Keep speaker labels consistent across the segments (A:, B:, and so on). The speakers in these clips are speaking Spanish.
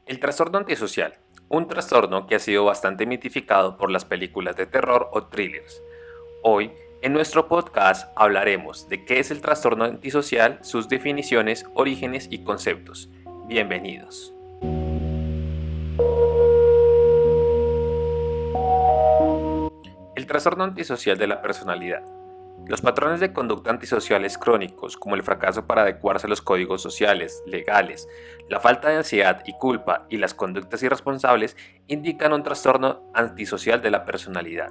A: El trastorno antisocial, un trastorno que ha sido bastante mitificado por las películas de terror o thrillers. Hoy, en nuestro podcast hablaremos de qué es el trastorno antisocial, sus definiciones, orígenes y conceptos. Bienvenidos. El trastorno antisocial de la personalidad. Los patrones de conducta antisociales crónicos, como el fracaso para adecuarse a los códigos sociales, legales, la falta de ansiedad y culpa y las conductas irresponsables, indican un trastorno antisocial de la personalidad.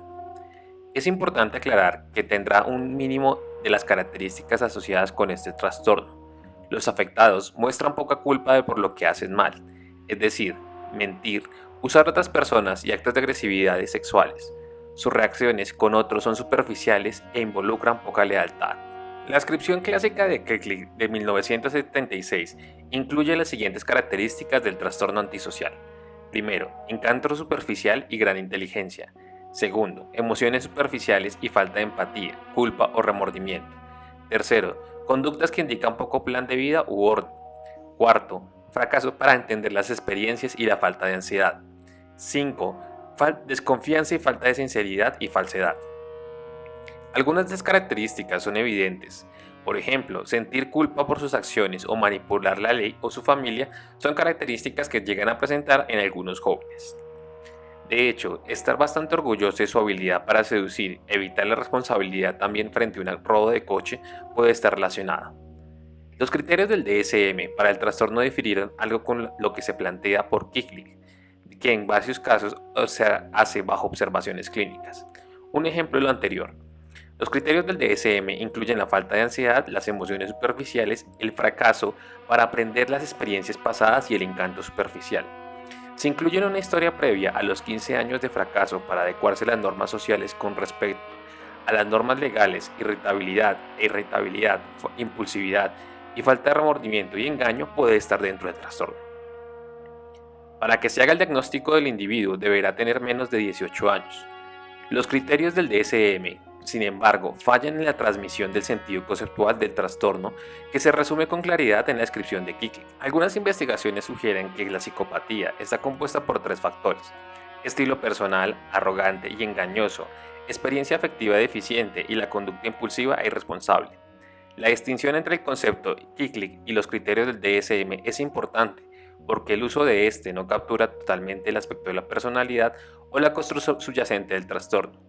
A: Es importante aclarar que tendrá un mínimo de las características asociadas con este trastorno. Los afectados muestran poca culpa por lo que hacen mal, es decir, mentir, usar a otras personas y actos de agresividad sexuales. Sus reacciones con otros son superficiales e involucran poca lealtad. La descripción clásica de Keklik de 1976 incluye las siguientes características del trastorno antisocial. Primero, encanto superficial y gran inteligencia. Segundo, emociones superficiales y falta de empatía, culpa o remordimiento. Tercero, conductas que indican poco plan de vida u orden. Cuarto, fracaso para entender las experiencias y la falta de ansiedad. 5. Desconfianza y falta de sinceridad y falsedad. Algunas de estas características son evidentes. Por ejemplo, sentir culpa por sus acciones o manipular la ley o su familia son características que llegan a presentar en algunos jóvenes. De hecho, estar bastante orgulloso de su habilidad para seducir, evitar la responsabilidad también frente a un robo de coche puede estar relacionado. Los criterios del DSM para el trastorno difirieron algo con lo que se plantea por Keklik, que en varios casos se hace bajo observaciones clínicas. Un ejemplo de lo anterior. Los criterios del DSM incluyen la falta de ansiedad, las emociones superficiales, el fracaso para aprender las experiencias pasadas y el encanto superficial. Se incluye una historia previa a los 15 años de fracaso para adecuarse a las normas sociales con respecto a las normas legales, irritabilidad, impulsividad y falta de remordimiento y engaño puede estar dentro del trastorno. Para que se haga el diagnóstico del individuo deberá tener menos de 18 años. Los criterios del DSM, sin embargo, fallan en la transmisión del sentido conceptual del trastorno, que se resume con claridad en la descripción de Keklik. Algunas investigaciones sugieren que la psicopatía está compuesta por 3 factores: estilo personal, arrogante y engañoso, experiencia afectiva deficiente y la conducta impulsiva e irresponsable. La distinción entre el concepto Keklik y los criterios del DSM es importante, porque el uso de este no captura totalmente el aspecto de la personalidad o la construcción subyacente del trastorno.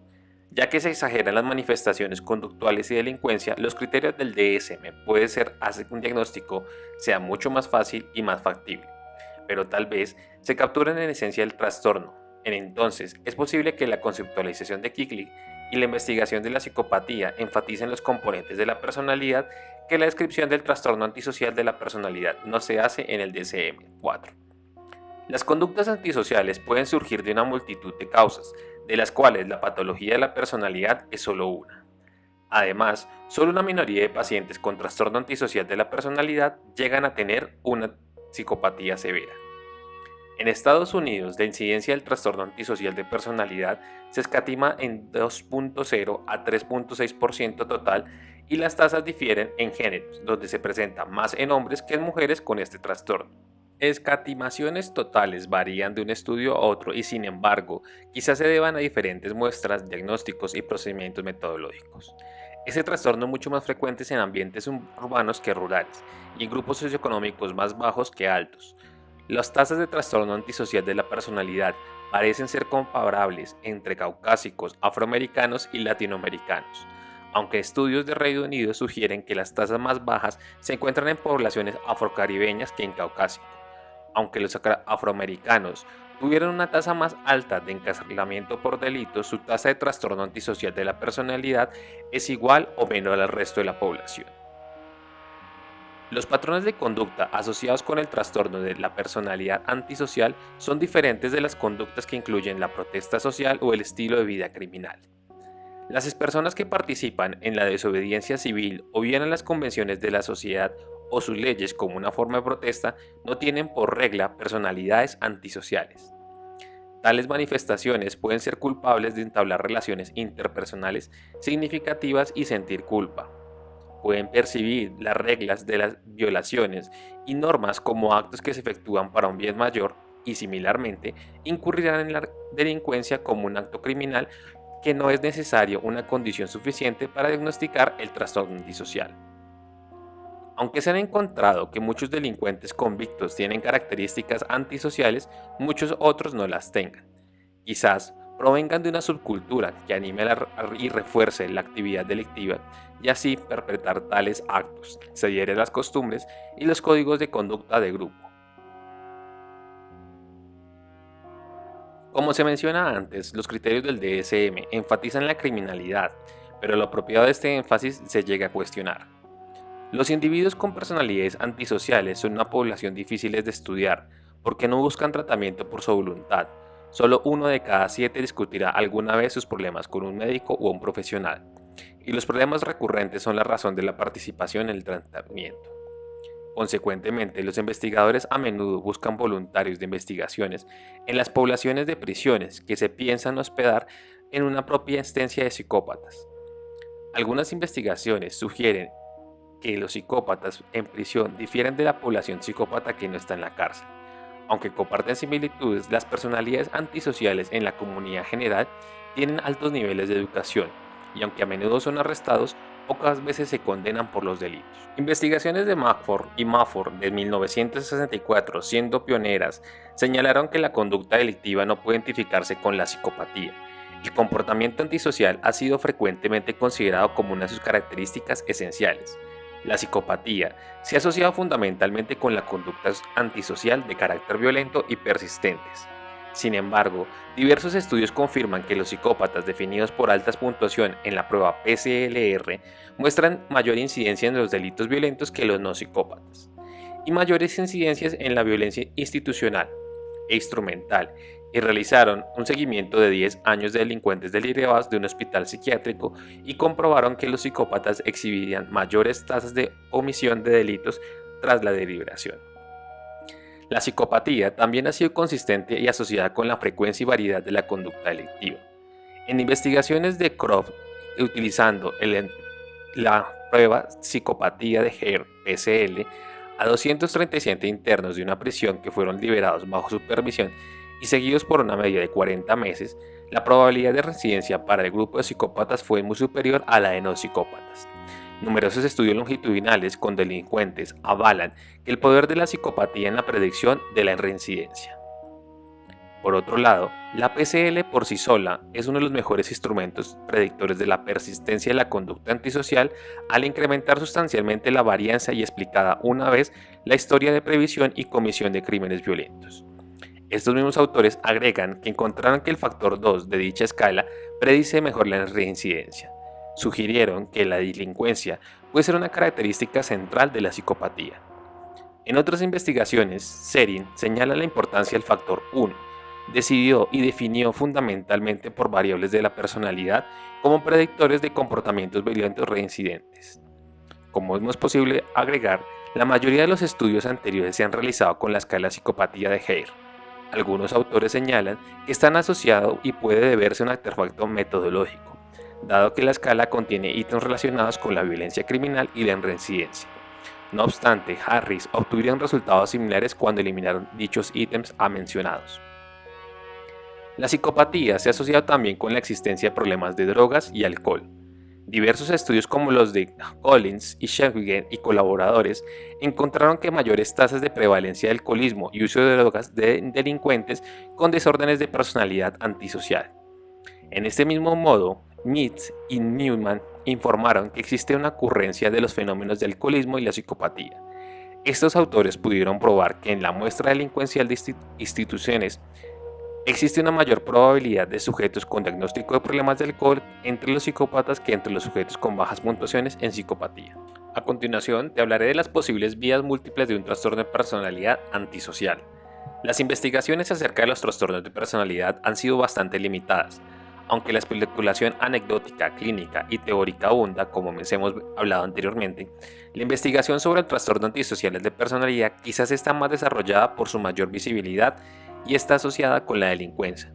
A: Ya que se exageran las manifestaciones conductuales y delincuencia, los criterios del DSM pueden hacer que un diagnóstico sea mucho más fácil y más factible, pero tal vez se capturen en esencia del trastorno. Entonces, es posible que la conceptualización de Keklik y la investigación de la psicopatía enfaticen los componentes de la personalidad que la descripción del trastorno antisocial de la personalidad no se hace en el DSM-4. Las conductas antisociales pueden surgir de una multitud de causas, de las cuales la patología de la personalidad es solo una. Además, solo una minoría de pacientes con trastorno antisocial de la personalidad llegan a tener una psicopatía severa. En Estados Unidos, la incidencia del trastorno antisocial de personalidad se escatima en 2.0 a 3.6% total y las tasas difieren en géneros, donde se presenta más en hombres que en mujeres con este trastorno. Escatimaciones totales varían de un estudio a otro y, sin embargo, quizás se deban a diferentes muestras, diagnósticos y procedimientos metodológicos. Este trastorno es mucho más frecuente en ambientes urbanos que rurales y en grupos socioeconómicos más bajos que altos. Las tasas de trastorno antisocial de la personalidad parecen ser comparables entre caucásicos, afroamericanos y latinoamericanos, aunque estudios de Reino Unido sugieren que las tasas más bajas se encuentran en poblaciones afrocaribeñas que en Caucásico. Aunque los afroamericanos tuvieron una tasa más alta de encarcelamiento por delitos, su tasa de trastorno antisocial de la personalidad es igual o menor al resto de la población. Los patrones de conducta asociados con el trastorno de la personalidad antisocial son diferentes de las conductas que incluyen la protesta social o el estilo de vida criminal. Las personas que participan en la desobediencia civil o violan las convenciones de la sociedad o sus leyes como una forma de protesta no tienen por regla personalidades antisociales. Tales manifestaciones pueden ser culpables de entablar relaciones interpersonales significativas y sentir culpa. Pueden percibir las reglas de las violaciones y normas como actos que se efectúan para un bien mayor y similarmente incurrirán en la delincuencia como un acto criminal que no es necesario una condición suficiente para diagnosticar el trastorno antisocial. Aunque se han encontrado que muchos delincuentes convictos tienen características antisociales, muchos otros no las tengan. Quizás provengan de una subcultura que anime y refuerce la actividad delictiva y así perpetrar tales actos. Se hieren las costumbres y los códigos de conducta de grupo. Como se menciona antes, los criterios del DSM enfatizan la criminalidad, pero lo apropiado de este énfasis se llega a cuestionar. Los individuos con personalidades antisociales son una población difícil de estudiar porque no buscan tratamiento por su voluntad. Solo 1 de cada 7 discutirá alguna vez sus problemas con un médico o un profesional, y los problemas recurrentes son la razón de la participación en el tratamiento. Consecuentemente, los investigadores a menudo buscan voluntarios de investigaciones en las poblaciones de prisiones que se piensan hospedar en una propia estancia de psicópatas. Algunas investigaciones sugieren que los psicópatas en prisión difieren de la población psicópata que no está en la cárcel. Aunque comparten similitudes, las personalidades antisociales en la comunidad general tienen altos niveles de educación y aunque a menudo son arrestados, pocas veces se condenan por los delitos. Investigaciones de Mafford y Mafford de 1964, siendo pioneras, señalaron que la conducta delictiva no puede identificarse con la psicopatía. El comportamiento antisocial ha sido frecuentemente considerado como una de sus características esenciales. La psicopatía se ha asociado fundamentalmente con la conducta antisocial de carácter violento y persistentes. Sin embargo, diversos estudios confirman que los psicópatas definidos por altas puntuación en la prueba PSLR muestran mayor incidencia en los delitos violentos que los no psicópatas, y mayores incidencias en la violencia institucional e instrumental, y realizaron un seguimiento de 10 años de delincuentes deliberados de un hospital psiquiátrico y comprobaron que los psicópatas exhibían mayores tasas de omisión de delitos tras la deliberación. La psicopatía también ha sido consistente y asociada con la frecuencia y variedad de la conducta delictiva. En investigaciones de Croft, utilizando la prueba psicopatía de Hare (PSL) a 237 internos de una prisión que fueron liberados bajo supervisión y seguidos por una media de 40 meses, la probabilidad de reincidencia para el grupo de psicópatas fue muy superior a la de no psicópatas. Numerosos estudios longitudinales con delincuentes avalan que el poder de la psicopatía en la predicción de la reincidencia. Por otro lado, la PSL por sí sola es uno de los mejores instrumentos predictores de la persistencia de la conducta antisocial al incrementar sustancialmente la varianza y explicada una vez la historia de previsión y comisión de crímenes violentos. Estos mismos autores agregan que encontraron que el factor 2 de dicha escala predice mejor la reincidencia. Sugirieron que la delincuencia puede ser una característica central de la psicopatía. En otras investigaciones, Serin señala la importancia del factor 1, decidió y definió fundamentalmente por variables de la personalidad como predictores de comportamientos violentos reincidentes. Como es posible agregar, la mayoría de los estudios anteriores se han realizado con la escala psicopatía de Hare. Algunos autores señalan que están asociados y puede deberse a un artefacto metodológico, dado que la escala contiene ítems relacionados con la violencia criminal y la reincidencia. No obstante, Harris obtuvieron resultados similares cuando eliminaron dichos ítems mencionados. La psicopatía se ha asociado también con la existencia de problemas de drogas y alcohol. Diversos estudios como los de Collins y Sheffield y colaboradores encontraron que mayores tasas de prevalencia de alcoholismo y uso de drogas de delincuentes con desórdenes de personalidad antisocial. En este mismo modo, Mitz y Newman informaron que existe una ocurrencia de los fenómenos de alcoholismo y la psicopatía. Estos autores pudieron probar que en la muestra delincuencial de instituciones existe una mayor probabilidad de sujetos con diagnóstico de problemas de alcohol entre los psicópatas que entre los sujetos con bajas puntuaciones en psicopatía. A continuación, te hablaré de las posibles vías múltiples de un trastorno de personalidad antisocial. Las investigaciones acerca de los trastornos de personalidad han sido bastante limitadas, aunque la especulación anecdótica, clínica y teórica abunda, como hemos hablado anteriormente. La investigación sobre el trastorno antisocial de personalidad quizás está más desarrollada por su mayor visibilidad y está asociada con la delincuencia.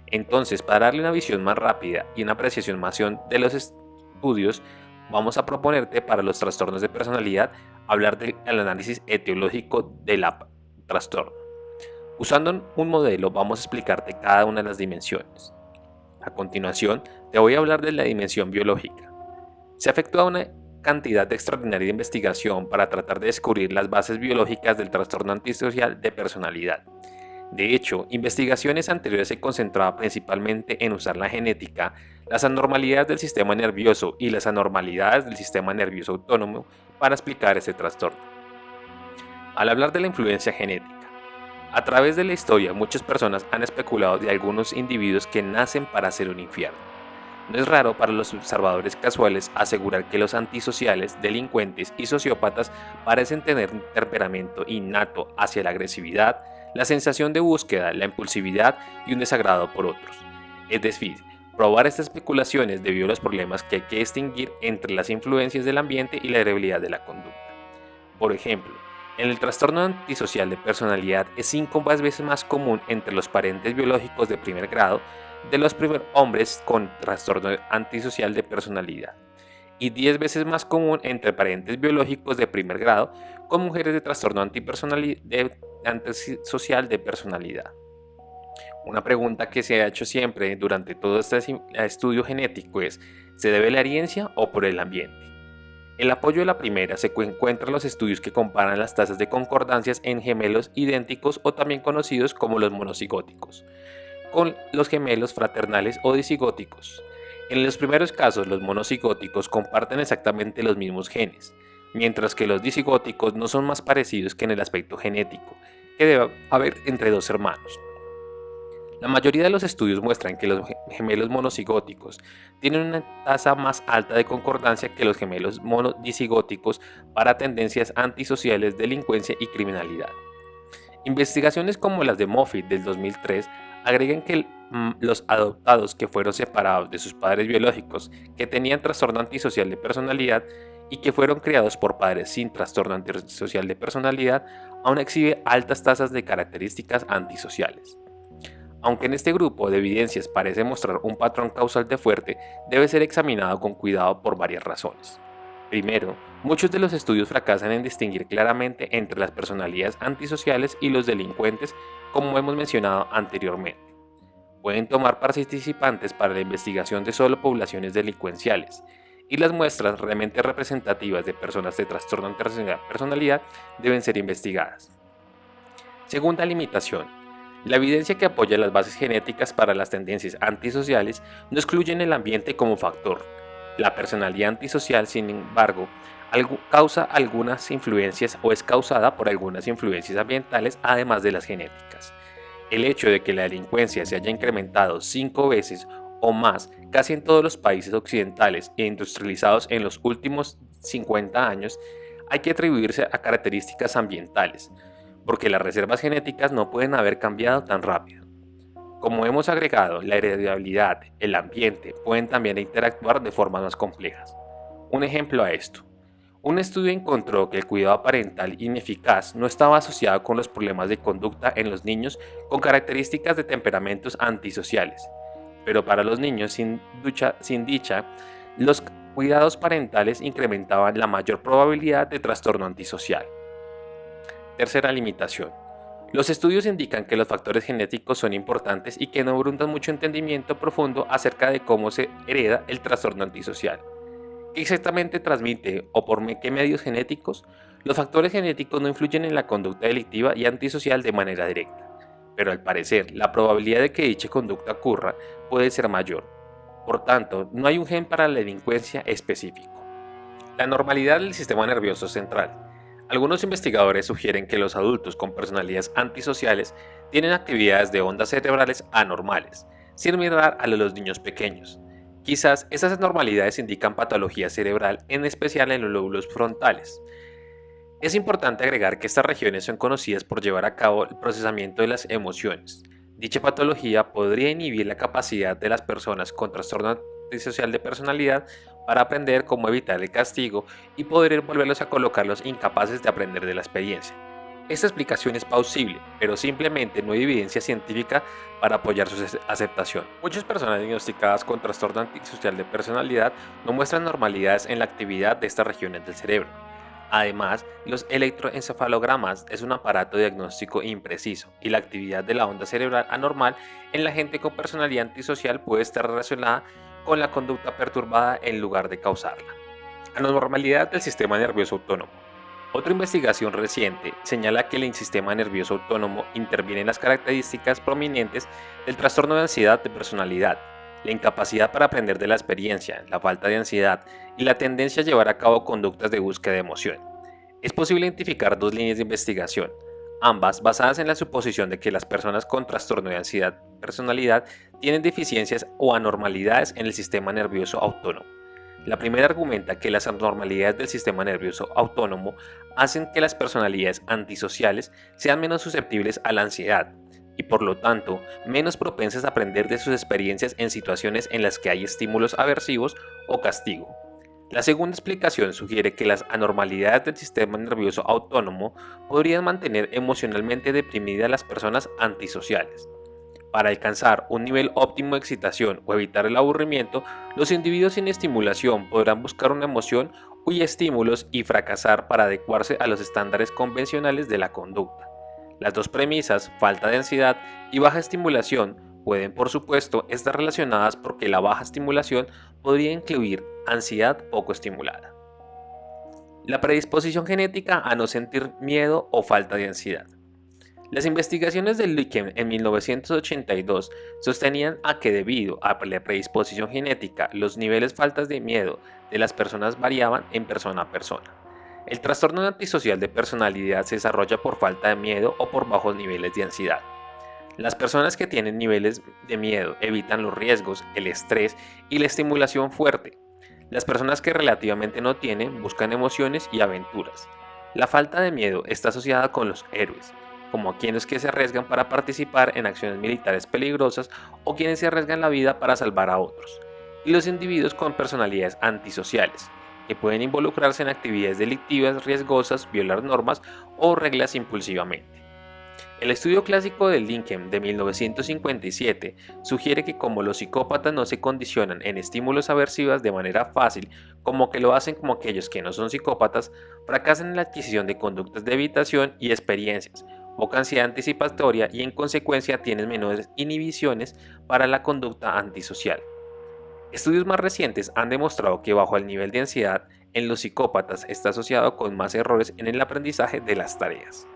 A: Entonces, para darle una visión más rápida y una apreciación más de los estudios, vamos a proponerte para los trastornos de personalidad hablar del análisis etiológico del trastorno. Usando un modelo vamos a explicarte cada una de las dimensiones. A continuación, te voy a hablar de la dimensión biológica. Se efectúa una cantidad extraordinaria de investigación para tratar de descubrir las bases biológicas del trastorno antisocial de personalidad. De hecho, investigaciones anteriores se concentraban principalmente en usar la genética, las anormalidades del sistema nervioso y las anormalidades del sistema nervioso autónomo para explicar este trastorno. Al hablar de la influencia genética, a través de la historia muchas personas han especulado de algunos individuos que nacen para ser un infierno. No es raro para los observadores casuales asegurar que los antisociales, delincuentes y sociópatas parecen tener un temperamento innato hacia la agresividad, la sensación de búsqueda, la impulsividad y un desagrado por otros. Es decir, probar estas especulaciones debido a los problemas que hay que distinguir entre las influencias del ambiente y la heredabilidad de la conducta. Por ejemplo, en el trastorno antisocial de personalidad es 5 veces más común entre los parientes biológicos de primer grado de los primeros hombres con trastorno antisocial de personalidad y 10 veces más común entre parientes biológicos de primer grado con mujeres de trastorno antisocial de personalidad. Una pregunta que se ha hecho siempre durante todo este estudio genético es: ¿se debe a la herencia o por el ambiente? El apoyo de la primera se encuentra en los estudios que comparan las tasas de concordancias en gemelos idénticos o también conocidos como los monocigóticos, con los gemelos fraternales o disigóticos. En los primeros casos, los monocigóticos comparten exactamente los mismos genes, mientras que los disigóticos no son más parecidos que en el aspecto genético que debe haber entre dos hermanos. La mayoría de los estudios muestran que los gemelos monocigóticos tienen una tasa más alta de concordancia que los gemelos monodisigóticos para tendencias antisociales, delincuencia y criminalidad. Investigaciones como las de Moffitt del 2003 agregan que los adoptados que fueron separados de sus padres biológicos que tenían trastorno antisocial de personalidad y que fueron criados por padres sin trastorno antisocial de personalidad aún exhiben altas tasas de características antisociales. Aunque en este grupo de evidencias parece mostrar un patrón causal de fuerte, debe ser examinado con cuidado por varias razones. Primero, muchos de los estudios fracasan en distinguir claramente entre las personalidades antisociales y los delincuentes, como hemos mencionado anteriormente. Pueden tomar participantes para la investigación de solo poblaciones delincuenciales, y las muestras realmente representativas de personas de trastorno de personalidad deben ser investigadas. Segunda limitación. La evidencia que apoya las bases genéticas para las tendencias antisociales no excluye el ambiente como factor. La personalidad antisocial, sin embargo, causa algunas influencias o es causada por algunas influencias ambientales además de las genéticas. El hecho de que la delincuencia se haya incrementado 5 veces o más casi en todos los países occidentales e industrializados en los últimos 50 años hay que atribuirse a características ambientales, porque las reservas genéticas no pueden haber cambiado tan rápido. Como hemos agregado, la heredabilidad, el ambiente pueden también interactuar de formas más complejas. Un ejemplo a esto. Un estudio encontró que el cuidado parental ineficaz no estaba asociado con los problemas de conducta en los niños con características de temperamentos antisociales, pero para los niños sin dicha, los cuidados parentales incrementaban la mayor probabilidad de trastorno antisocial. Tercera limitación. Los estudios indican que los factores genéticos son importantes y que no brindan mucho entendimiento profundo acerca de cómo se hereda el trastorno antisocial. ¿Qué exactamente transmite o por qué medios genéticos? Los factores genéticos no influyen en la conducta delictiva y antisocial de manera directa, pero al parecer la probabilidad de que dicha conducta ocurra puede ser mayor. Por tanto, no hay un gen para la delincuencia específico. La normalidad del sistema nervioso central. Algunos investigadores sugieren que los adultos con personalidades antisociales tienen actividades de ondas cerebrales anormales, similar a los niños pequeños. Quizás esas anormalidades indican patología cerebral, en especial en los lóbulos frontales. Es importante agregar que estas regiones son conocidas por llevar a cabo el procesamiento de las emociones. Dicha patología podría inhibir la capacidad de las personas con trastorno antisocial de personalidad para aprender cómo evitar el castigo y poder volverlos a colocarlos incapaces de aprender de la experiencia. Esta explicación es plausible, pero simplemente no hay evidencia científica para apoyar su aceptación. Muchas personas diagnosticadas con trastorno antisocial de personalidad no muestran normalidades en la actividad de estas regiones del cerebro. Además, los electroencefalogramas es un aparato diagnóstico impreciso y la actividad de la onda cerebral anormal en la gente con personalidad antisocial puede estar relacionada con la conducta perturbada en lugar de causarla. Anormalidad del sistema nervioso autónomo. Otra investigación reciente señala que el sistema nervioso autónomo interviene en las características prominentes del trastorno de ansiedad de personalidad, la incapacidad para aprender de la experiencia, la falta de ansiedad y la tendencia a llevar a cabo conductas de búsqueda de emoción. Es posible identificar dos líneas de investigación, ambas basadas en la suposición de que las personas con trastorno de ansiedad personalidad tienen deficiencias o anormalidades en el sistema nervioso autónomo. La primera argumenta que las anormalidades del sistema nervioso autónomo hacen que las personalidades antisociales sean menos susceptibles a la ansiedad y por lo tanto menos propensas a aprender de sus experiencias en situaciones en las que hay estímulos aversivos o castigo. La segunda explicación sugiere que las anormalidades del sistema nervioso autónomo podrían mantener emocionalmente deprimidas a las personas antisociales. Para alcanzar un nivel óptimo de excitación o evitar el aburrimiento, los individuos sin estimulación podrán buscar una emoción y estímulos y fracasar para adecuarse a los estándares convencionales de la conducta. Las dos premisas, falta de ansiedad y baja estimulación, pueden por supuesto estar relacionadas porque la baja estimulación podría incluir ansiedad poco estimulada. La predisposición genética a no sentir miedo o falta de ansiedad. Las investigaciones de Liken en 1982 sostenían a que debido a la predisposición genética, los niveles faltas de miedo de las personas variaban en persona a persona. El trastorno antisocial de personalidad se desarrolla por falta de miedo o por bajos niveles de ansiedad. Las personas que tienen niveles de miedo evitan los riesgos, el estrés y la estimulación fuerte. Las personas que relativamente no tienen buscan emociones y aventuras. La falta de miedo está asociada con los héroes, como aquellos que se arriesgan para participar en acciones militares peligrosas o quienes se arriesgan la vida para salvar a otros, y los individuos con personalidades antisociales, que pueden involucrarse en actividades delictivas riesgosas, violar normas o reglas impulsivamente. El estudio clásico de Lincoln de 1957 sugiere que como los psicópatas no se condicionan en estímulos aversivos de manera fácil, como que lo hacen como aquellos que no son psicópatas, fracasan en la adquisición de conductas de evitación y experiencias, poca ansiedad anticipatoria y en consecuencia tienen menores inhibiciones para la conducta antisocial. Estudios más recientes han demostrado que bajo el nivel de ansiedad en los psicópatas está asociado con más errores en el aprendizaje de las tareas.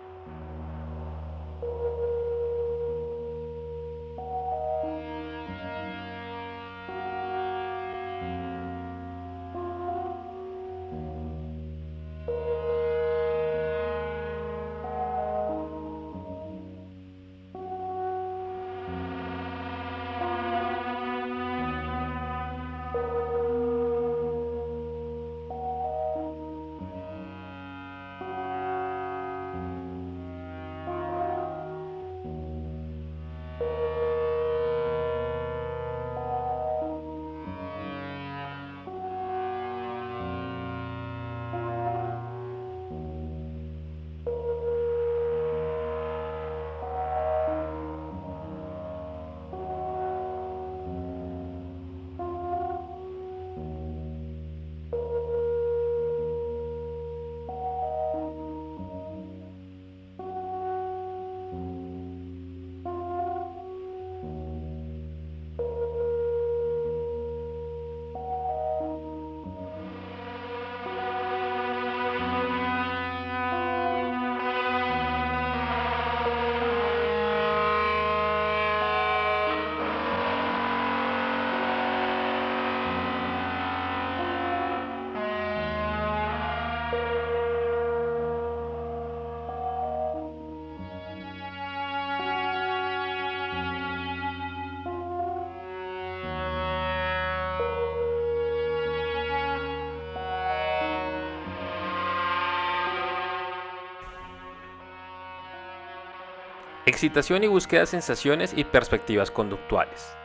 A: Excitación y búsqueda de sensaciones y perspectivas conductuales.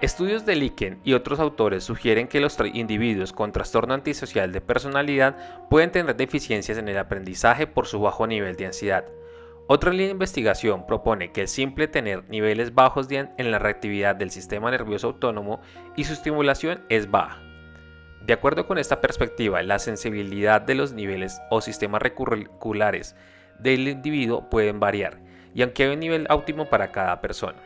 A: Estudios de Liken y otros autores sugieren que los individuos con trastorno antisocial de personalidad pueden tener deficiencias en el aprendizaje por su bajo nivel de ansiedad. Otra línea de investigación propone que el simple tener niveles bajos en la reactividad del sistema nervioso autónomo y su estimulación es baja. De acuerdo con esta perspectiva, la sensibilidad de los niveles o sistemas recurriculares del individuo pueden variar, y aunque hay un nivel óptimo para cada persona.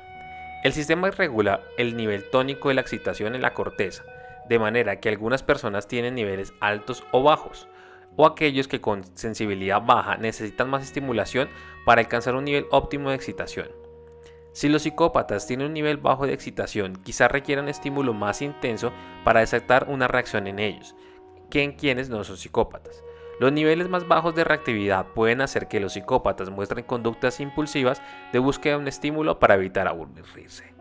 A: El sistema regula el nivel tónico de la excitación en la corteza, de manera que algunas personas tienen niveles altos o bajos, o aquellos que con sensibilidad baja necesitan más estimulación para alcanzar un nivel óptimo de excitación. Si los psicópatas tienen un nivel bajo de excitación, quizás requieran un estímulo más intenso para desatar una reacción en ellos, que en quienes no son psicópatas. Los niveles más bajos de reactividad pueden hacer que los psicópatas muestren conductas impulsivas de búsqueda de un estímulo para evitar aburrirse.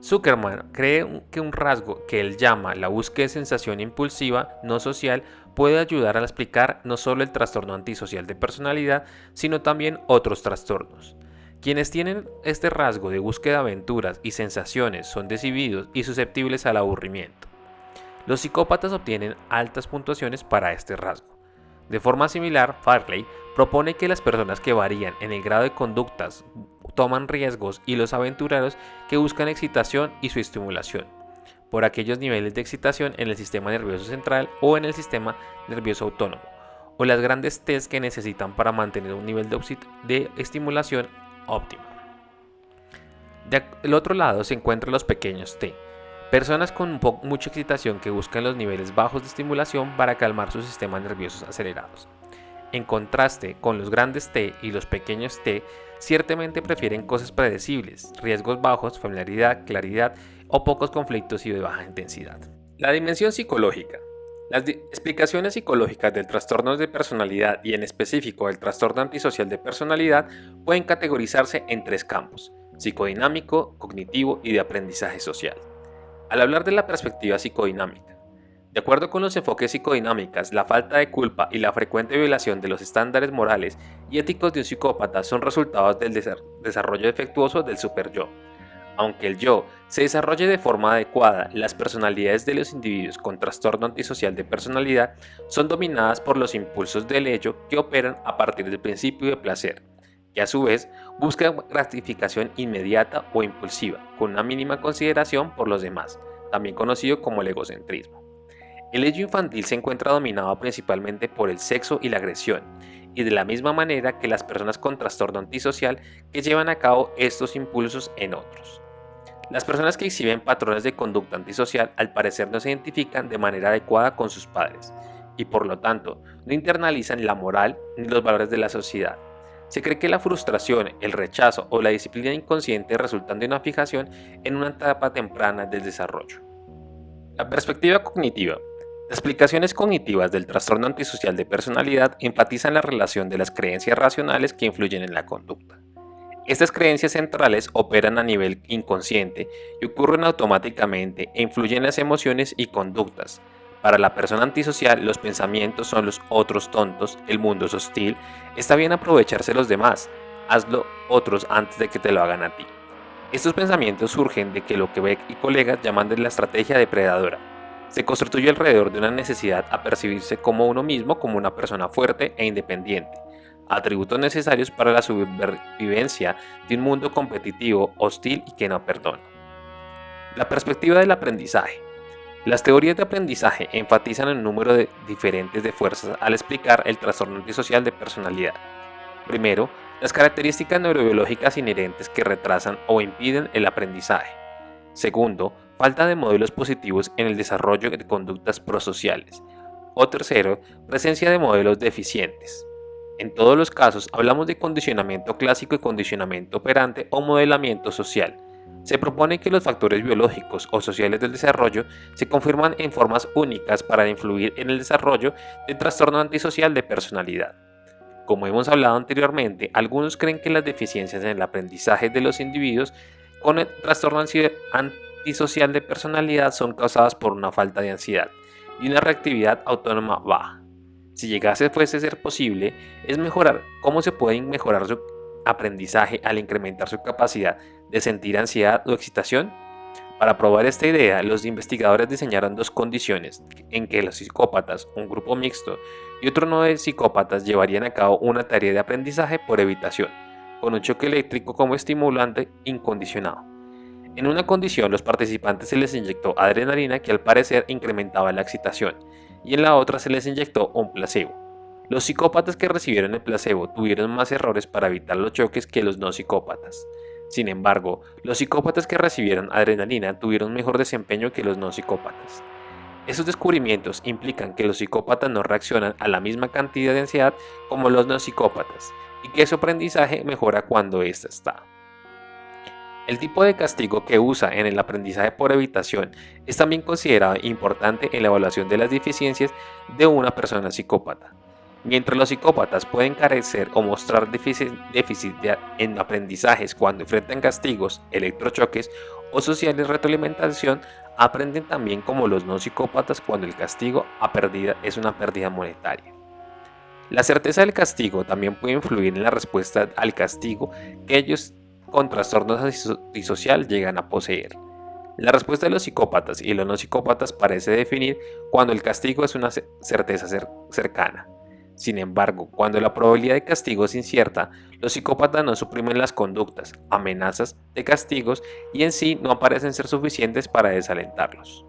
A: Zuckerman cree que un rasgo que él llama la búsqueda de sensación impulsiva no social puede ayudar a explicar no solo el trastorno antisocial de personalidad, sino también otros trastornos. Quienes tienen este rasgo de búsqueda de aventuras y sensaciones son desinhibidos y susceptibles al aburrimiento. Los psicópatas obtienen altas puntuaciones para este rasgo. De forma similar, Farley propone que las personas que varían en el grado de conductas toman riesgos y los aventureros que buscan excitación y su estimulación, por aquellos niveles de excitación en el sistema nervioso central o en el sistema nervioso autónomo, o las grandes T's que necesitan para mantener un nivel de estimulación óptimo. Del otro lado se encuentran los pequeños T, personas con mucha excitación que buscan los niveles bajos de estimulación para calmar sus sistemas nerviosos acelerados. En contraste con los grandes T y los pequeños T, ciertamente prefieren cosas predecibles, riesgos bajos, familiaridad, claridad o pocos conflictos y de baja intensidad. La dimensión psicológica. Las explicaciones psicológicas del trastorno de personalidad y en específico del trastorno antisocial de personalidad pueden categorizarse en tres campos: psicodinámico, cognitivo y de aprendizaje social. Al hablar de la perspectiva psicodinámica, de acuerdo con los enfoques psicodinámicas, la falta de culpa y la frecuente violación de los estándares morales y éticos de un psicópata son resultados del desarrollo defectuoso del superyo. Aunque el yo se desarrolle de forma adecuada, las personalidades de los individuos con trastorno antisocial de personalidad son dominadas por los impulsos del ello que operan a partir del principio de placer, que a su vez busca gratificación inmediata o impulsiva, con una mínima consideración por los demás, también conocido como el egocentrismo. El ello infantil se encuentra dominado principalmente por el sexo y la agresión, y de la misma manera que las personas con trastorno antisocial que llevan a cabo estos impulsos en otros. Las personas que exhiben patrones de conducta antisocial al parecer no se identifican de manera adecuada con sus padres, y por lo tanto no internalizan la moral ni los valores de la sociedad. Se cree que la frustración, el rechazo o la disciplina inconsciente resultan de una fijación en una etapa temprana del desarrollo. La perspectiva cognitiva. Las explicaciones cognitivas del trastorno antisocial de personalidad enfatizan la relación de las creencias racionales que influyen en la conducta. Estas creencias centrales operan a nivel inconsciente y ocurren automáticamente e influyen en las emociones y conductas. Para la persona antisocial, los pensamientos son los otros tontos, el mundo es hostil, está bien aprovecharse de los demás, hazlo otros antes de que te lo hagan a ti. Estos pensamientos surgen de que lo que Beck y colegas llaman de la estrategia depredadora. Se construye alrededor de una necesidad a percibirse como uno mismo como una persona fuerte e independiente, atributos necesarios para la supervivencia de un mundo competitivo, hostil y que no perdona. La perspectiva del aprendizaje. Las teorías de aprendizaje enfatizan el número diferentes de fuerzas al explicar el trastorno antisocial de personalidad. Primero, las características neurobiológicas inherentes que retrasan o impiden el aprendizaje. Segundo, falta de modelos positivos en el desarrollo de conductas prosociales. O tercero, presencia de modelos deficientes. En todos los casos hablamos de condicionamiento clásico y condicionamiento operante o modelamiento social. Se propone que los factores biológicos o sociales del desarrollo se confirman en formas únicas para influir en el desarrollo del trastorno antisocial de personalidad. Como hemos hablado anteriormente, algunos creen que las deficiencias en el aprendizaje de los individuos con el trastorno antisocial de personalidad son causadas por una falta de ansiedad y una reactividad autónoma baja. Si llegase fuese a ser posible, es mejorar cómo se puede mejorar su aprendizaje al incrementar su capacidad de sentir ansiedad o excitación. Para probar esta idea, los investigadores diseñaron dos condiciones en que los psicópatas, un grupo mixto, y otro no de psicópatas llevarían a cabo una tarea de aprendizaje por evitación, con un choque eléctrico como estimulante incondicionado. En una condición, los participantes se les inyectó adrenalina que al parecer incrementaba la excitación, y en la otra se les inyectó un placebo. Los psicópatas que recibieron el placebo tuvieron más errores para evitar los choques que los no psicópatas. Sin embargo, los psicópatas que recibieron adrenalina tuvieron mejor desempeño que los no psicópatas. Esos descubrimientos implican que los psicópatas no reaccionan a la misma cantidad de ansiedad como los no psicópatas, y que su aprendizaje mejora cuando ésta está. El tipo de castigo que usa en el aprendizaje por evitación es también considerado importante en la evaluación de las deficiencias de una persona psicópata. Mientras los psicópatas pueden carecer o mostrar déficit en aprendizajes cuando enfrentan castigos, electrochoques o sociales retroalimentación, aprenden también como los no psicópatas cuando el castigo es una pérdida monetaria. La certeza del castigo también puede influir en la respuesta al castigo que ellos con trastornos antisocial llegan a poseer. La respuesta de los psicópatas y los no psicópatas parece definir cuando el castigo es una certeza cercana. Sin embargo, cuando la probabilidad de castigo es incierta, los psicópatas no suprimen las conductas, amenazas de castigos y en sí no parecen ser suficientes para desalentarlos.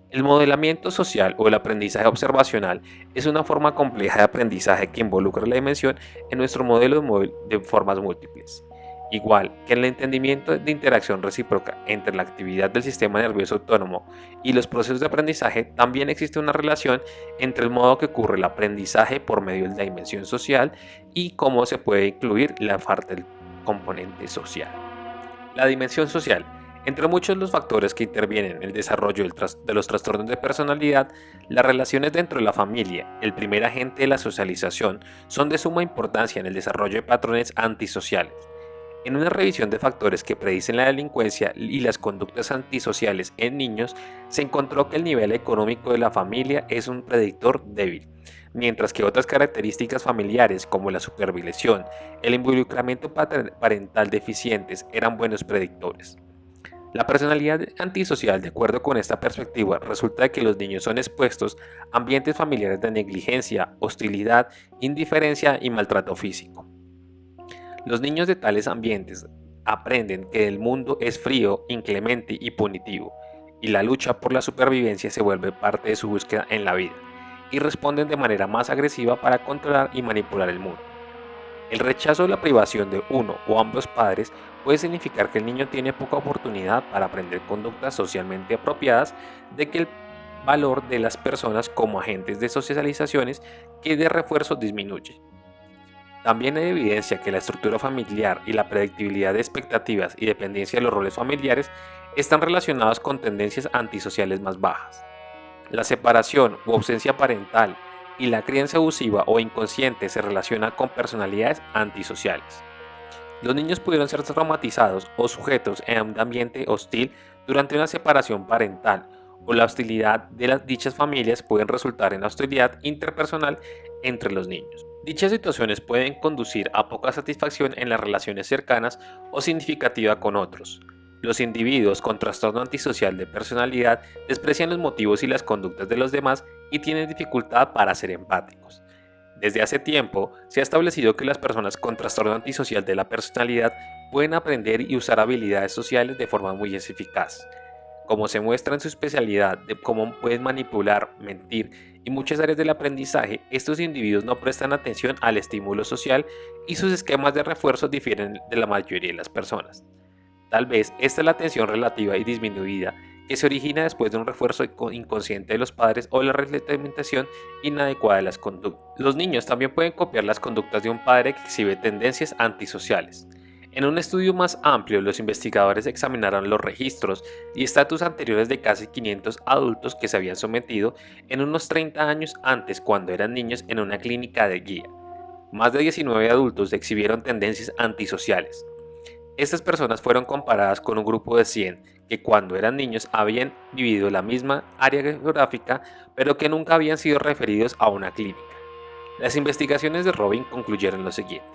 A: El modelamiento social o el aprendizaje observacional es una forma compleja de aprendizaje que involucra la dimensión en nuestro modelo de formas múltiples. Igual que en el entendimiento de interacción recíproca entre la actividad del sistema nervioso autónomo y los procesos de aprendizaje, también existe una relación entre el modo que ocurre el aprendizaje por medio de la dimensión social y cómo se puede incluir la parte del componente social. La dimensión social. Entre muchos de los factores que intervienen en el desarrollo de los trastornos de personalidad, las relaciones dentro de la familia, el primer agente de la socialización, son de suma importancia en el desarrollo de patrones antisociales. En una revisión de factores que predicen la delincuencia y las conductas antisociales en niños, se encontró que el nivel económico de la familia es un predictor débil, mientras que otras características familiares como la supervisión, el involucramiento parental deficientes eran buenos predictores. La personalidad antisocial, de acuerdo con esta perspectiva, resulta de que los niños son expuestos a ambientes familiares de negligencia, hostilidad, indiferencia y maltrato físico. Los niños de tales ambientes aprenden que el mundo es frío, inclemente y punitivo, y la lucha por la supervivencia se vuelve parte de su búsqueda en la vida, y responden de manera más agresiva para controlar y manipular el mundo. El rechazo o la privación de uno o ambos padres puede significar que el niño tiene poca oportunidad para aprender conductas socialmente apropiadas, de que el valor de las personas como agentes de socializaciones que de refuerzo disminuye. También hay evidencia que la estructura familiar y la predictibilidad de expectativas y dependencia de los roles familiares están relacionados con tendencias antisociales más bajas. La separación u ausencia parental y la crianza abusiva o inconsciente se relaciona con personalidades antisociales. Los niños pudieron ser traumatizados o sujetos en un ambiente hostil durante una separación parental, o la hostilidad de dichas familias pueden resultar en la hostilidad interpersonal entre los niños. Dichas situaciones pueden conducir a poca satisfacción en las relaciones cercanas o significativa con otros. Los individuos con trastorno antisocial de personalidad desprecian los motivos y las conductas de los demás y tienen dificultad para ser empáticos. Desde hace tiempo se ha establecido que las personas con trastorno antisocial de la personalidad pueden aprender y usar habilidades sociales de forma muy eficaz. Como se muestra en su especialidad de cómo pueden manipular, mentir y muchas áreas del aprendizaje, estos individuos no prestan atención al estímulo social y sus esquemas de refuerzo difieren de la mayoría de las personas. Tal vez esta es la atención relativa y disminuida que se origina después de un refuerzo inconsciente de los padres o la reglamentación inadecuada de las conductas. Los niños también pueden copiar las conductas de un padre que exhibe tendencias antisociales. En un estudio más amplio, los investigadores examinaron los registros y estatus anteriores de casi 500 adultos que se habían sometido en unos 30 años antes cuando eran niños en una clínica de guía. Más de 19 adultos exhibieron tendencias antisociales. Estas personas fueron comparadas con un grupo de 100 que cuando eran niños habían vivido la misma área geográfica, pero que nunca habían sido referidos a una clínica. Las investigaciones de Robin concluyeron lo siguiente.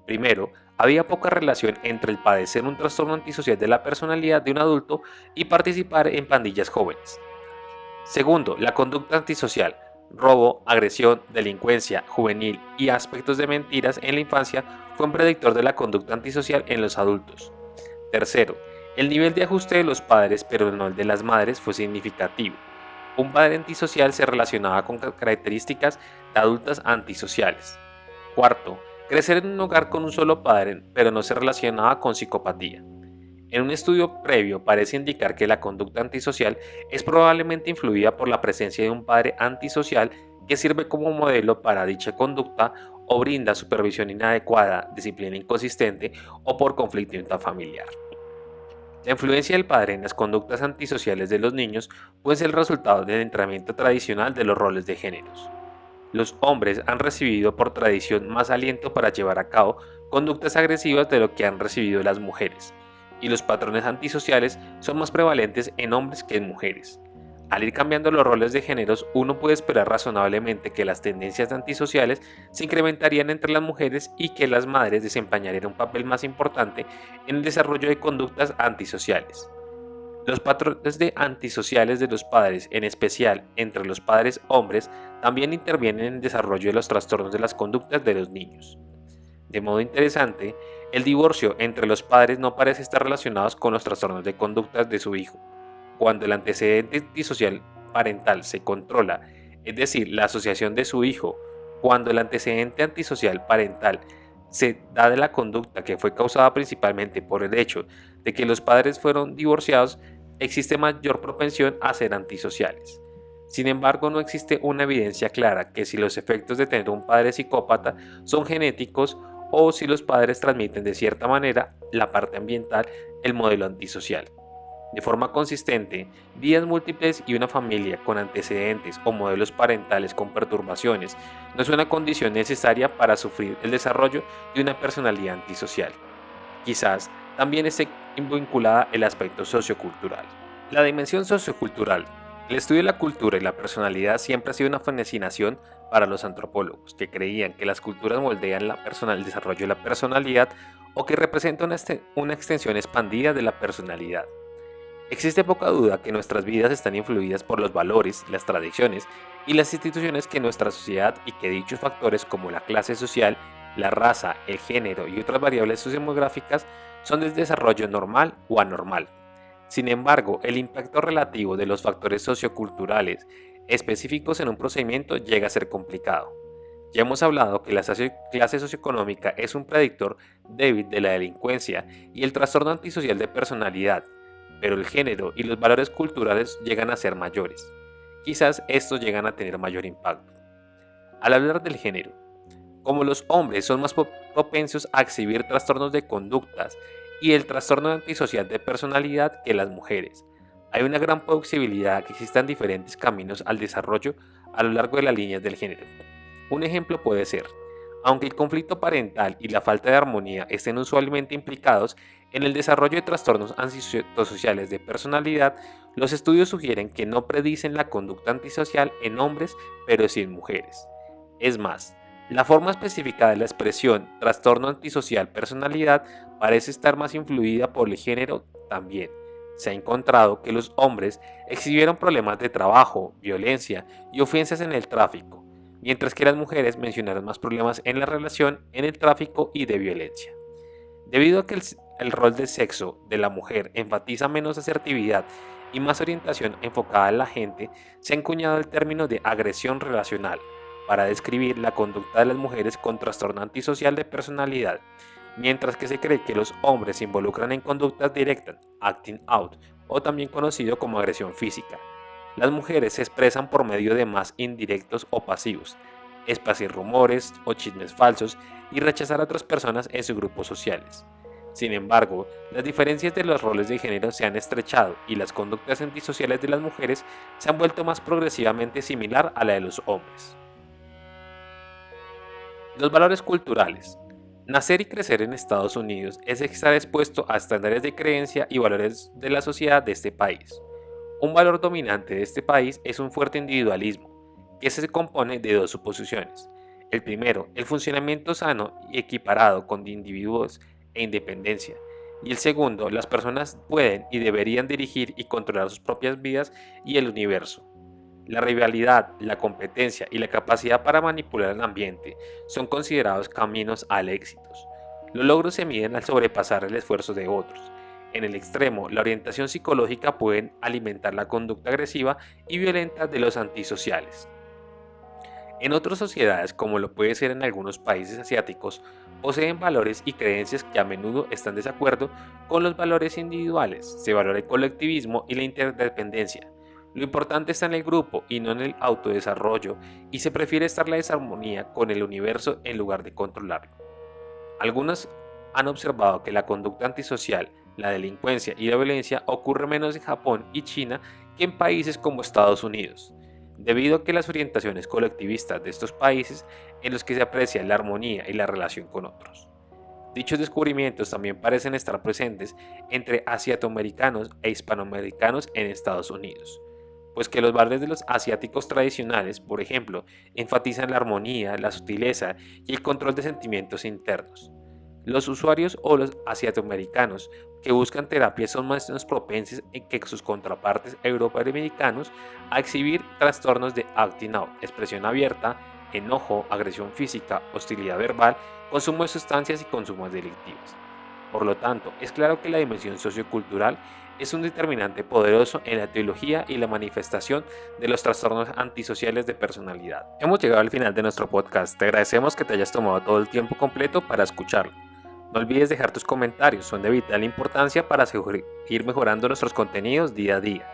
A: Primero, había poca relación entre el padecer un trastorno antisocial de la personalidad de un adulto y participar en pandillas jóvenes. Segundo, la conducta antisocial, robo, agresión, delincuencia juvenil y aspectos de mentiras en la infancia fue un predictor de la conducta antisocial en los adultos. Tercero, El nivel de ajuste de los padres, pero no el de las madres, fue significativo. Un padre antisocial se relacionaba con características de adultas antisociales. Cuarto, crecer en un hogar con un solo padre, pero no se relacionaba con psicopatía. En un estudio previo parece indicar que la conducta antisocial es probablemente influida por la presencia de un padre antisocial que sirve como modelo para dicha conducta o brinda supervisión inadecuada, disciplina inconsistente o por conflicto intrafamiliar. La influencia del padre en las conductas antisociales de los niños puede ser el resultado del entrenamiento tradicional de los roles de géneros. Los hombres han recibido por tradición más aliento para llevar a cabo conductas agresivas de lo que han recibido las mujeres, y los patrones antisociales son más prevalentes en hombres que en mujeres. Al ir cambiando los roles de géneros, uno puede esperar razonablemente que las tendencias antisociales se incrementarían entre las mujeres y que las madres desempeñarían un papel más importante en el desarrollo de conductas antisociales. Los patrones antisociales de los padres, en especial entre los padres hombres, también intervienen en el desarrollo de los trastornos de las conductas de los niños. De modo interesante, el divorcio entre los padres no parece estar relacionado con los trastornos de conductas de su hijo. Cuando el antecedente antisocial parental se controla, es decir, la asociación de su hijo, cuando el antecedente antisocial parental se da de la conducta que fue causada principalmente por el hecho de que los padres fueron divorciados, existe mayor propensión a ser antisociales. Sin embargo, no existe una evidencia clara que si los efectos de tener un padre psicópata son genéticos o si los padres transmiten de cierta manera la parte ambiental, el modelo antisocial. De forma consistente, vidas múltiples y una familia con antecedentes o modelos parentales con perturbaciones no es una condición necesaria para sufrir el desarrollo de una personalidad antisocial. Quizás también esté vinculada el aspecto sociocultural. La dimensión sociocultural. El estudio de la cultura y la personalidad siempre ha sido una fascinación para los antropólogos, que creían que las culturas moldean el desarrollo de la personalidad o que representan una extensión expandida de la personalidad. Existe poca duda que nuestras vidas están influidas por los valores, las tradiciones y las instituciones que nuestra sociedad y que dichos factores como la clase social, la raza, el género y otras variables sociodemográficas son de desarrollo normal o anormal. Sin embargo, el impacto relativo de los factores socioculturales específicos en un procedimiento llega a ser complicado. Ya hemos hablado que la clase socioeconómica es un predictor débil de la delincuencia y el trastorno antisocial de personalidad, pero el género y los valores culturales llegan a ser mayores. Quizás estos llegan a tener mayor impacto. Al hablar del género, como los hombres son más propensos a exhibir trastornos de conductas y el trastorno antisocial de personalidad que las mujeres, hay una gran posibilidad que existan diferentes caminos al desarrollo a lo largo de las líneas del género. Un ejemplo puede ser, aunque el conflicto parental y la falta de armonía estén usualmente implicados en el desarrollo de trastornos antisociales de personalidad, los estudios sugieren que no predicen la conducta antisocial en hombres, pero sí en mujeres. Es más, la forma específica de la expresión trastorno antisocial personalidad parece estar más influida por el género también. Se ha encontrado que los hombres exhibieron problemas de trabajo, violencia y ofensas en el tráfico, mientras que las mujeres mencionaron más problemas en la relación, en el tráfico y de violencia. Debido a que el rol de sexo de la mujer enfatiza menos asertividad y más orientación enfocada en la gente, se ha acuñado el término de agresión relacional para describir la conducta de las mujeres con trastorno antisocial de personalidad, mientras que se cree que los hombres se involucran en conductas directas, acting out, o también conocido como agresión física. Las mujeres se expresan por medio de más indirectos o pasivos, esparcir rumores o chismes falsos y rechazar a otras personas en sus grupos sociales. Sin embargo, las diferencias de los roles de género se han estrechado y las conductas antisociales de las mujeres se han vuelto más progresivamente similar a la de los hombres. Los valores culturales. Nacer y crecer en Estados Unidos es estar expuesto a estándares de creencia y valores de la sociedad de este país. Un valor dominante de este país es un fuerte individualismo, que se compone de dos suposiciones. El primero, el funcionamiento sano y equiparado con individuos e independencia. Y el segundo, las personas pueden y deberían dirigir y controlar sus propias vidas y el universo. La rivalidad, la competencia y la capacidad para manipular el ambiente son considerados caminos al éxito. Los logros se miden al sobrepasar el esfuerzo de otros. En el extremo, la orientación psicológica puede alimentar la conducta agresiva y violenta de los antisociales. En otras sociedades, como lo puede ser en algunos países asiáticos, poseen valores y creencias que a menudo están en desacuerdo con los valores individuales. Se valora el colectivismo y la interdependencia. Lo importante está en el grupo y no en el autodesarrollo, y se prefiere estar la desarmonía con el universo en lugar de controlarlo. Algunos han observado que la conducta antisocial, la delincuencia y la violencia ocurre menos en Japón y China que en países como Estados Unidos, debido a que las orientaciones colectivistas de estos países en los que se aprecia la armonía y la relación con otros. Dichos descubrimientos también parecen estar presentes entre asiatoamericanos e hispanoamericanos en Estados Unidos, pues que los valores de los asiáticos tradicionales, por ejemplo, enfatizan la armonía, la sutileza y el control de sentimientos internos. Los usuarios o los asiatoamericanos que buscan terapia son más propensos que sus contrapartes euroamericanos a exhibir trastornos de acting out, expresión abierta, enojo, agresión física, hostilidad verbal, consumo de sustancias y consumos delictivos. Por lo tanto, es claro que la dimensión sociocultural es un determinante poderoso en la etiología y la manifestación de los trastornos antisociales de personalidad. Hemos llegado al final de nuestro podcast. Te agradecemos que te hayas tomado todo el tiempo completo para escucharlo. No olvides dejar tus comentarios, son de vital importancia para seguir mejorando nuestros contenidos día a día.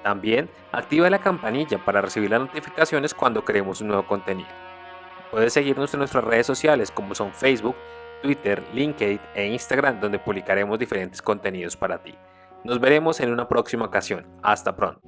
A: También activa la campanilla para recibir las notificaciones cuando creemos un nuevo contenido. Puedes seguirnos en nuestras redes sociales como son Facebook, Twitter, LinkedIn e Instagram, donde publicaremos diferentes contenidos para ti. Nos veremos en una próxima ocasión. Hasta pronto.